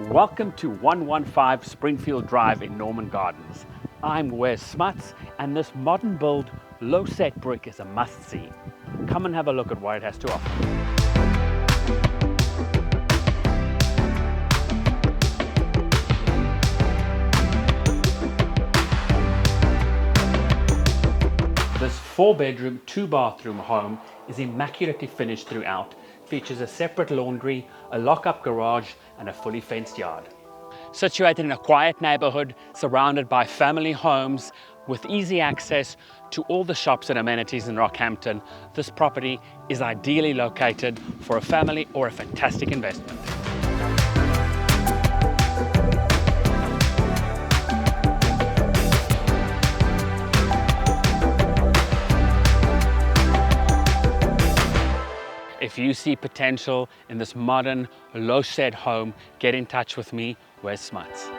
Welcome to 115 Springfield Drive in Norman Gardens. I'm Wes Smuts, and this modern build, low-set brick is a must-see. Come and have a look at what it has to offer. This 4-bedroom, 2-bathroom home is immaculately finished throughout, features a separate laundry, a lock-up garage, and a fully fenced yard. Situated in a quiet neighborhood, surrounded by family homes, with easy access to all the shops and amenities in Rockhampton, this property is ideally located for a family or a fantastic investment. If you see potential in this modern, low-set home, get in touch with me, Wes Smuts.